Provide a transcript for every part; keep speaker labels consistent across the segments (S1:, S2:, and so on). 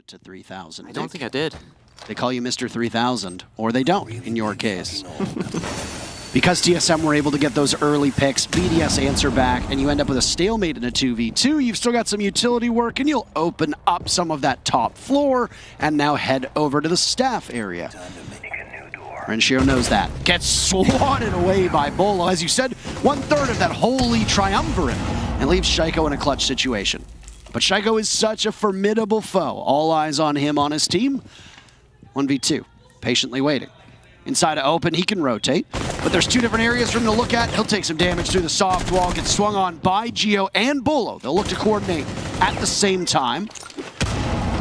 S1: out to 3,000.
S2: I don't think I did.
S1: They call you Mr. 3000, or they don't, in your case. Because TSM were able to get those early picks, BDS answer back, and you end up with a stalemate in a 2v2. You've still got some utility work, and you'll open up some of that top floor, and now head over to the staff area. Renshiro knows that. Gets swatted away by Bolo. As you said, 1/3 of that holy triumvirate, and leaves Shaiko in a clutch situation. But Shaiko is such a formidable foe. All eyes on him on his team. 1v2, patiently waiting. Inside of open, he can rotate, but there's two different areas for him to look at. He'll take some damage through the soft wall, gets swung on by Geo and Bolo. They'll look to coordinate at the same time.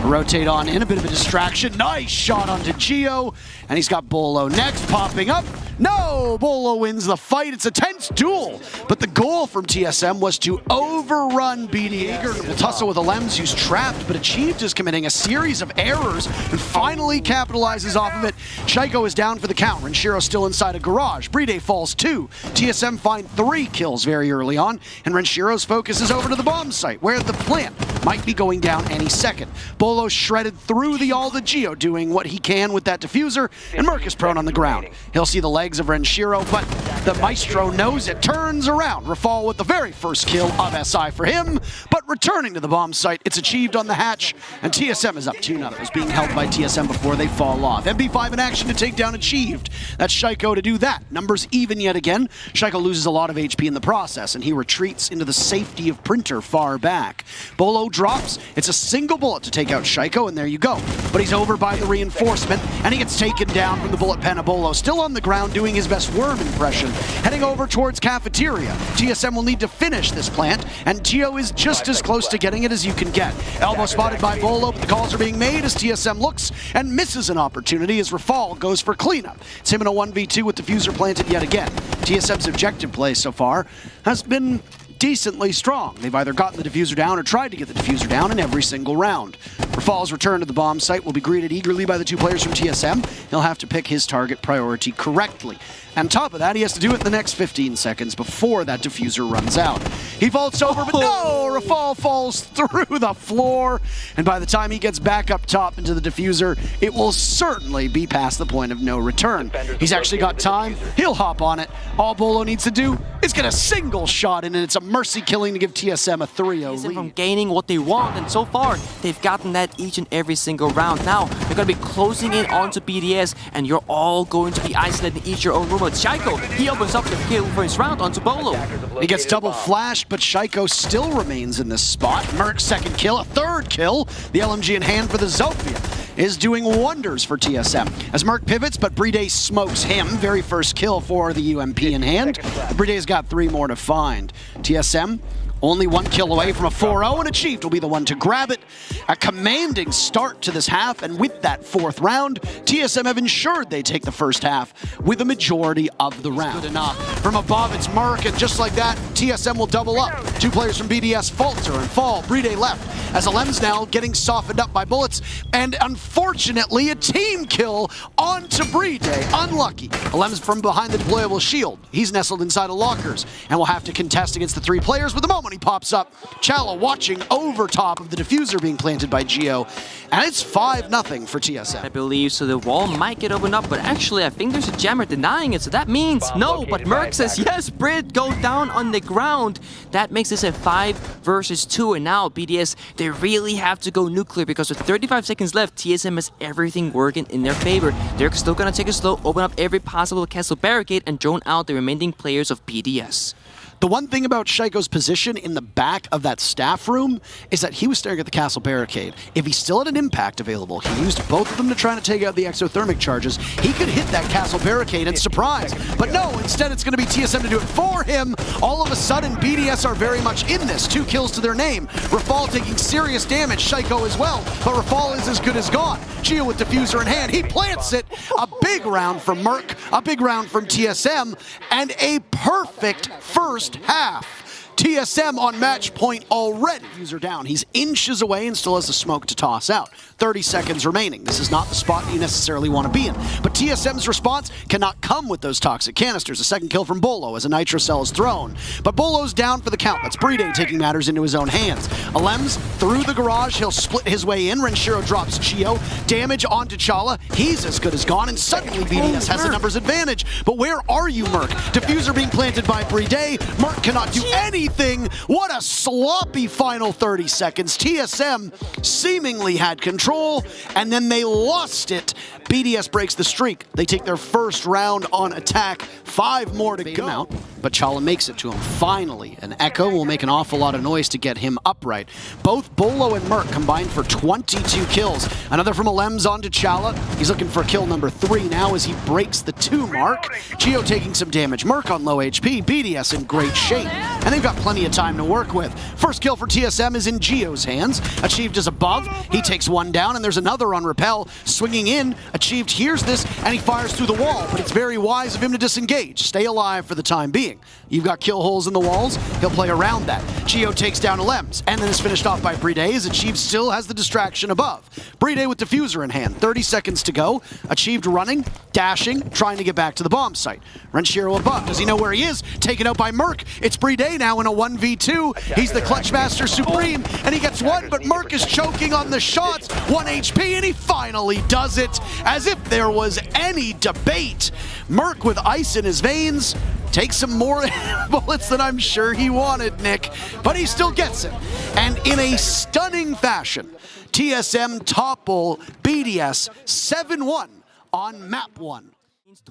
S1: Rotate on in, a bit of a distraction. Nice shot onto Geo, and he's got Bolo next, popping up. No! Bolo wins the fight. It's a tense duel, but the goal from TSM was to overrun BDS. Will tussle with a Lems who's trapped, but Achieved is committing a series of errors and finally capitalizes off of it. Shaiko is down for the count. Renshiro still inside a garage. Bride falls 2. TSM find 3 kills very early on, and Renshiro's focus is over to the bomb site, where the plant might be going down any second. Bolo shredded through the all to Geo, doing what he can with that diffuser, and Merc is prone on the ground. He'll see the legs of Renshiro, but the Maestro knows it, turns around. Rafal with the very first kill of SI for him, but returning to the bomb site, it's Achieved on the hatch, and TSM is up 2-0. It was being held by TSM before they fall off. MB5 in action to take down Achieved. That's Shaiko to do that. Numbers even yet again. Shaiko loses a lot of HP in the process, and he retreats into the safety of Printer far back. Bolo drops. It's a single bullet to take out Shaiko, and there you go. But he's over by the reinforcement, and he gets taken down from the bullet pen of Bolo. Still on the ground doing his best worm impression. Heading over towards Cafeteria. TSM will need to finish this plant, and Geo is just as close to getting it as you can get. Elbow spotted by Bolo, but the calls are being made as TSM looks and misses an opportunity as Rafal goes for cleanup. It's him in a 1v2 with Diffuser planted yet again. TSM's objective play so far has been decently strong. They've either gotten the diffuser down or tried to get the diffuser down in every single round. Rafal's return to the bomb site will be greeted eagerly by the two players from TSM. He'll have to pick his target priority correctly. On top of that, he has to do it in the next 15 seconds before that diffuser runs out. He vaults over, but no! Rafal falls through the floor, and by the time he gets back up top into the diffuser, it will certainly be past the point of no return. He's actually got time. He'll hop on it. All Bolo needs to do is get a single shot in, and it's a mercy killing to give TSM a 3-0 lead.
S2: From gaining what they want, and so far, they've gotten that each and every single round. Now, they're going to be closing in onto BDS, and you're all going to be isolated in each your own room. But Shaiko, he opens up the kill for his round onto Bolo.
S1: He gets double flashed, but Shaiko still remains in this spot. Merc's second kill, a third kill. The LMG in hand for the Zofia is doing wonders for TSM. As Merc pivots, but Bride smokes him. Very first kill for the UMP in hand. Bride's got 3 more to find. TSM only 1 kill away from a 4-0, and Achieved will be the one to grab it. A commanding start to this half, and with that 4th round, TSM have ensured they take the first half with a majority of the round. Good enough. From above, it's Merc, and just like that, TSM will double up. 2 players from BDS falter and fall. Bride left, as Alem's now getting softened up by bullets, and unfortunately, a team kill onto Bride. Unlucky. Alem's from behind the deployable shield. He's nestled inside of lockers, and will have to contest against the 3 players, but the moment he pops up, Chala watching over top of the diffuser being planted by Geo, and it's 5-0 for TSM.
S2: I believe so. The wall might get opened up, but actually I think there's a jammer denying it, so that means no, but Merc says yes. Brit goes down on the ground. That makes this a 5 versus 2, and now BDS, they really have to go nuclear, because with 35 seconds left, TSM has everything working in their favor. They're still gonna take it slow, open up every possible castle barricade, and drone out the remaining players of BDS.
S1: The one thing about Shaiko's position in the back of that staff room is that he was staring at the castle barricade. If he still had an impact available, he used both of them to try to take out the exothermic charges. He could hit that castle barricade and surprise. But no, instead it's going to be TSM to do it for him. All of a sudden, BDS are very much in this. 2 kills to their name. Rafal taking serious damage, Shaiko as well. But Rafal is as good as gone. Geo with diffuser in hand, he plants it. A big round from Merc, a big round from TSM, and a perfect first half. TSM on match point already. User down. He's inches away and still has the smoke to toss out. 30 seconds remaining. This is not the spot you necessarily want to be in. But TSM's response cannot come with those toxic canisters. A second kill from Bolo as a nitro cell is thrown. But Bolo's down for the count. That's BDS taking matters into his own hands. Alems through the garage. He'll split his way in. Renshiro drops Gio. Damage onto Chala. He's as good as gone. And suddenly BDS has a numbers advantage. But where are you, Merc? Diffuser being planted by BDS. Merc cannot do anything. What a sloppy final 30 seconds. TSM seemingly had control, and then they lost it. BDS breaks the streak. They take their first round on attack. 5 more to go out, but Chala makes it to him. Finally, an Echo will make an awful lot of noise to get him upright. Both Bolo and Merc combined for 22 kills. Another from Alems onto Chala. He's looking for kill number 3 now as he breaks the 2 mark. Gio taking some damage. Merc on low HP. BDS in great shape. And they've got plenty of time to work with. First kill for TSM is in Gio's hands. Achieved as above. He takes one down, and there's another on Repel. Swinging in. Achieved hears this, and he fires through the wall. But it's very wise of him to disengage. Stay alive for the time being. You've got kill holes in the walls. He'll play around that. Gio takes down Alems, and then is finished off by BDS. Achieved still has the distraction above. BDS with Diffuser in hand. 30 seconds to go. Achieved running, dashing, trying to get back to the bomb site. Renshiro above. Does he know where he is? Taken out by Merc. It's BDS now in a 1v2. He's the Clutch Master Supreme, and he gets one, but Merc is choking on the shots. 1 HP, and he finally does it. As if there was any debate. Merc with ice in his veins takes some more bullets than I'm sure he wanted, Nick, but he still gets it. And in a stunning fashion, TSM topple BDS 7-1 on map 1.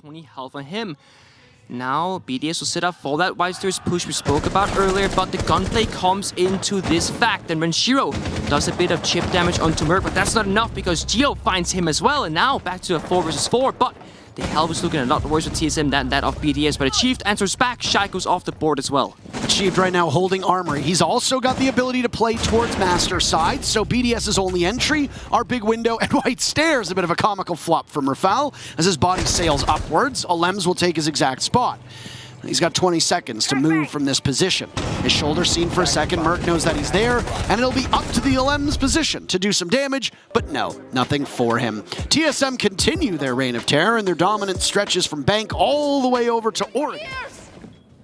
S2: 20 health on him. Now BDS will sit up for that Weister's push we spoke about earlier, but the gunplay comes into this fact, and Renshiro does a bit of chip damage onto Merc, but that's not enough because Gio finds him as well, and now back to a 4 versus 4, but the health is looking a lot worse with TSM than that of BDS, but Achieved answers back. Shy goes off the board as well.
S1: Achieved right now holding Armory. He's also got the ability to play towards Master side, so BDS's only entry, our big window, and White Stairs, a bit of a comical flop from Rafal as his body sails upwards. Alems will take his exact spot. He's got 20 seconds to move from this position. His shoulder seen for a second. Merc knows that he's there, and it'll be up to the Alems position to do some damage, but no, nothing for him. TSM continue their reign of terror, and their dominant stretches from Bank all the way over to Oregon.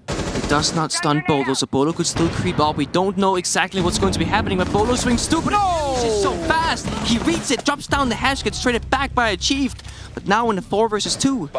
S2: It does not stun Bolo, so Bolo could still creep up. We don't know exactly what's going to be happening, but Bolo swings stupid. No! He's so fast. He reads it, drops down the hash, gets traded back by Achieved. But now in the 4 versus 2.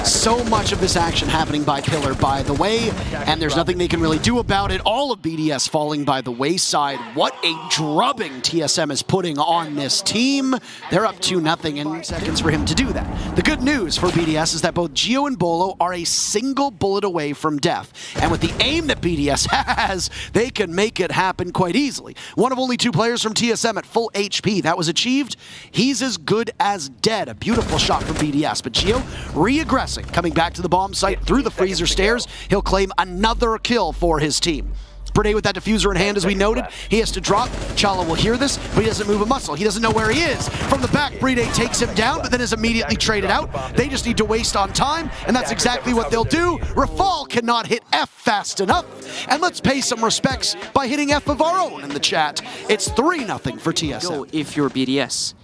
S1: So much of this action happening by Pillar, by the way, and there's nothing they can really do about it. All of BDS falling by the wayside. What a drubbing TSM is putting on this team. They're up 2-0 in seconds for him to do that. The good news for BDS is that both Gio and Bolo are a single bullet away from death. And with the aim that BDS has, they can make it happen quite easily. One of only 2 players from TSM at full HP. That was Achieved. He's as good as dead. A beautiful shot from BDS, but Gio re-aggressing, coming back to the bomb site through the freezer stairs. He'll claim another kill for his team. BDS with that diffuser in hand, as we noted. He has to drop. Chala will hear this, but he doesn't move a muscle. He doesn't know where he is. From the back, BDS takes him down, but then is immediately traded out. They just need to waste on time, and that's exactly what they'll do. Rafal cannot hit F fast enough, and let's pay some respects by hitting F of our own in the chat. It's 3-0 for TSM.
S2: Go if you're BDS.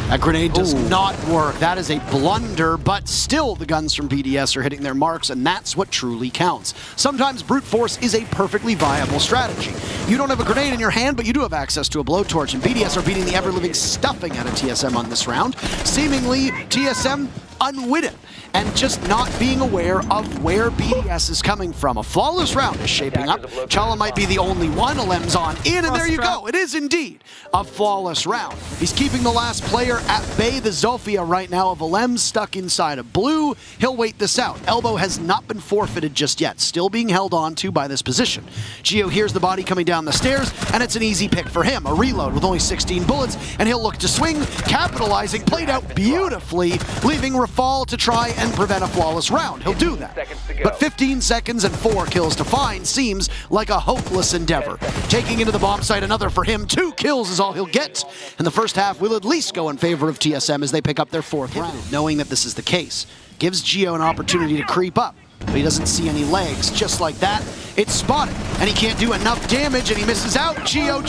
S1: That grenade does not work. That is a blunder, but still the guns from BDS are hitting their marks, and that's what truly counts. Sometimes brute force is a perfectly viable strategy. You don't have a grenade in your hand, but you do have access to a blowtorch, and BDS are beating the ever-living stuffing out of TSM on this round. Seemingly, TSM unwitting and just not being aware of where BDS is coming from. A flawless round is shaping up. Chala might be the only one. Alems on in, and there you go. It is indeed a flawless round. He's keeping the last player at bay. The Zofia right now of Alems stuck inside of blue. He'll wait this out. Elbow has not been forfeited just yet. Still being held on to by this position. Gio hears the body coming down the stairs, and it's an easy pick for him. A reload with only 16 bullets, and he'll look to swing, capitalizing, played out beautifully, leaving Rafal to try and prevent a flawless round. He'll do that. But 15 seconds and 4 kills to find seems like a hopeless endeavor. Taking into the bomb site, another for him. 2 kills is all he'll get. And the first half will at least go in favor of TSM as they pick up their 4th round. Knowing that this is the case, gives Gio an opportunity to creep up. but he doesn't see any legs. Just like that, it's spotted, and he can't do enough damage, and he misses out. Geo,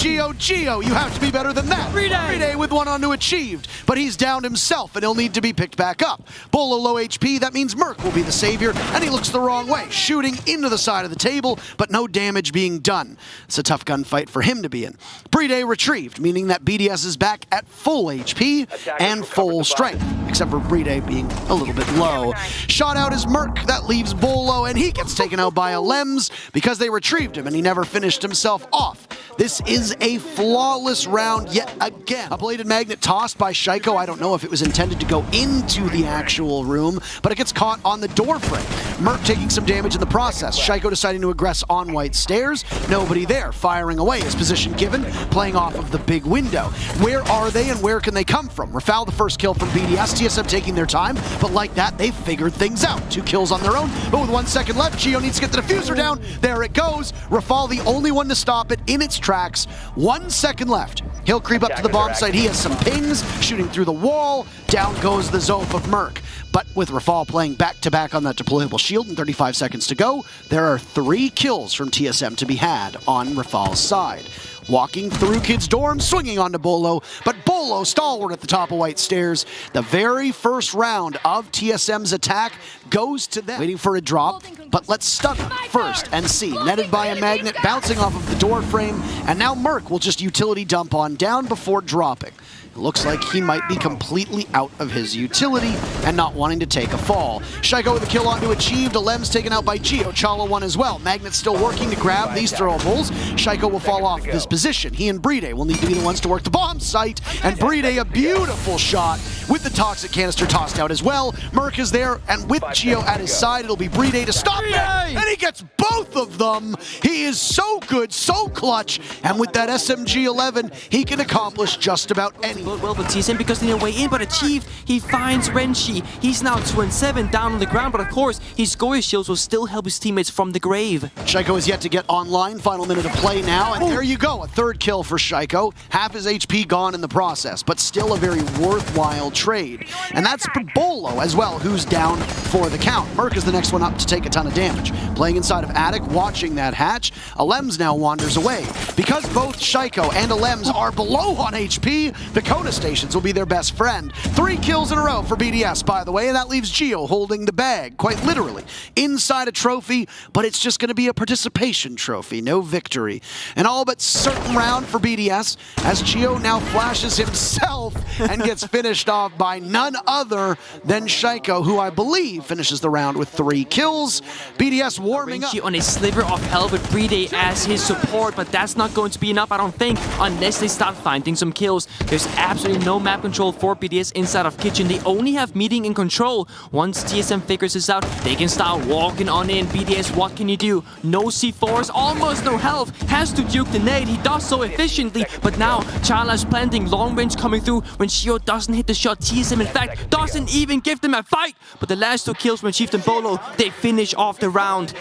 S1: you have to be better than that. Bride with one on to achieved, but he's downed himself, and he'll need to be picked back up. Bolo low HP, that means Merc will be the savior, and he looks the wrong way, shooting into the side of the table, but no damage being done. It's a tough gunfight for him to be in. Bride retrieved, meaning that BDS is back at full HP and full strength, except for Bride being a little bit low. Shot out is Merc, that leaves Bolo, and he gets taken out by a Lems because they retrieved him and he never finished himself off. This is a flawless round yet again. A bladed magnet tossed by Shaiko. I don't know if it was intended to go into the actual room, but it gets caught on the door frame. Merc taking some damage in the process. Shaiko deciding to aggress on white stairs. Nobody there, firing away. His position given, playing off of the big window. Where are they and where can they come from? Rafal the first kill from BDS. TSM taking their time, but like that, they've figured things out. 2 kills on their own, but with 1 second left, Geo needs to get the diffuser down. There it goes. Rafal the only one to stop it in its tracks. 1 second left. He'll creep up to the bomb site. He has some pings, shooting through the wall. Down goes the Zof of Merc. But with Rafal playing back-to-back on that deployable shield and 35 seconds to go, there are 3 kills from TSM to be had on Rafal's side. Walking through kids' dorms, swinging onto Bolo, but Bolo stalwart at the top of white stairs. The very first round of TSM's attack goes to them. Waiting for a drop, but let's stun him first and see. Netted by a magnet, bouncing off of the door frame, and now Merc will just utility dump on down before dropping. It looks like he might be completely out of his utility and not wanting to take a fall. Shaiko with a kill onto achieved. A Lems taken out by Geo. Chala one as well. Magnet still working to grab these throwables. Shaiko will fall off of his position. He and Bride will need to be the ones to work the bomb site. And Bride a beautiful shot with the toxic canister tossed out as well. Merc is there, and with Geo at his side, it'll be Bride to stop that. And he gets both of them. He is so good, so clutch. And with that SMG-11, he can accomplish just about anything.
S2: Well, but TSM because they need a way in, but achieved. He finds Renshi. He's now 2-7 down on the ground, but of course, his Scoria shields will still help his teammates from the grave.
S1: Shaiko is yet to get online. Final minute of play now, and there you go. A 3rd kill for Shaiko. Half his HP gone in the process, but still a very worthwhile trade. And that's for Bolo as well, who's down for the count. Merc is the next one up to take a ton of damage. Playing inside of Attic, watching that hatch. Alems now wanders away. Because both Shaiko and Alems are below on HP, the Kona stations will be their best friend. 3 kills in a row for BDS, by the way, and that leaves Geo holding the bag, quite literally, inside a trophy, but it's just going to be a participation trophy, no victory. An all but certain round for BDS, as Geo now flashes himself and gets finished off by none other than Shaiko, who I believe finishes the round with 3 kills. BDS warming up.
S2: On a sliver of hell with Bride as his support, but that's not going to be enough, I don't think, unless they start finding some kills. There's absolutely no map control for BDS inside of Kitchen. They only have meeting in control. Once TSM figures this out, they can start walking on in. BDS, what can you do? No C4s, almost no health. Has to duke the nade. He does so efficiently, but now Chala's planting long range coming through. When Shio doesn't hit the shot, TSM in fact doesn't even give them a fight. But the last 2 kills from Chief and Bolo, they finish off the round.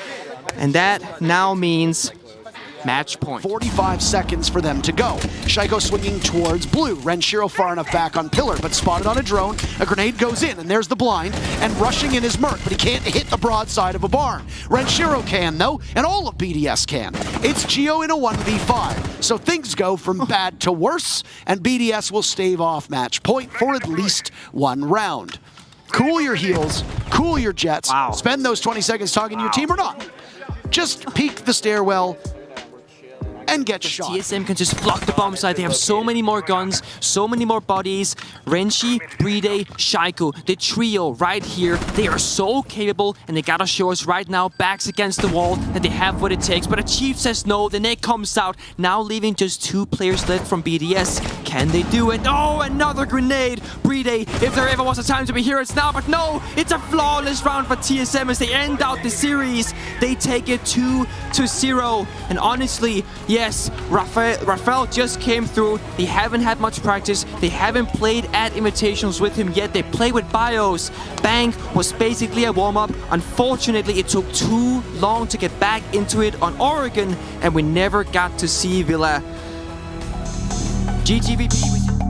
S2: And that now means match point.
S1: 45 seconds for them to go. Shaiko swinging towards blue. Renshiro far enough back on pillar, but spotted on a drone. A grenade goes in, and there's the blind. And rushing in is Merc, but he can't hit the broadside of a barn. Renshiro can, though, and all of BDS can. It's Geo in a 1v5. So things go from bad to worse, and BDS will stave off match point for at least 1 round. Cool your heels, cool your jets, spend those 20 seconds talking to your team or not. Just peek the stairwell and get shot.
S2: TSM can just block the bomb site. They have so many more guns, so many more bodies. Renshi, Bride, Shaiko, the trio right here. They are so capable, and they gotta show us right now, backs against the wall, that they have what it takes. But a Chief says no, the net comes out, now leaving just 2 players left from BDS. Can they do it? Oh, another grenade! Bride, if there ever was a time to be here, it's now, but no! It's a flawless round for TSM as they end out the series. They take it 2-0, and honestly, yes, Rafael just came through. They haven't had much practice. They haven't played at Invitationals with him yet. They play with Bios. Bang was basically a warm-up. Unfortunately, it took too long to get back into it on Oregon, and we never got to see Villa. GGVP.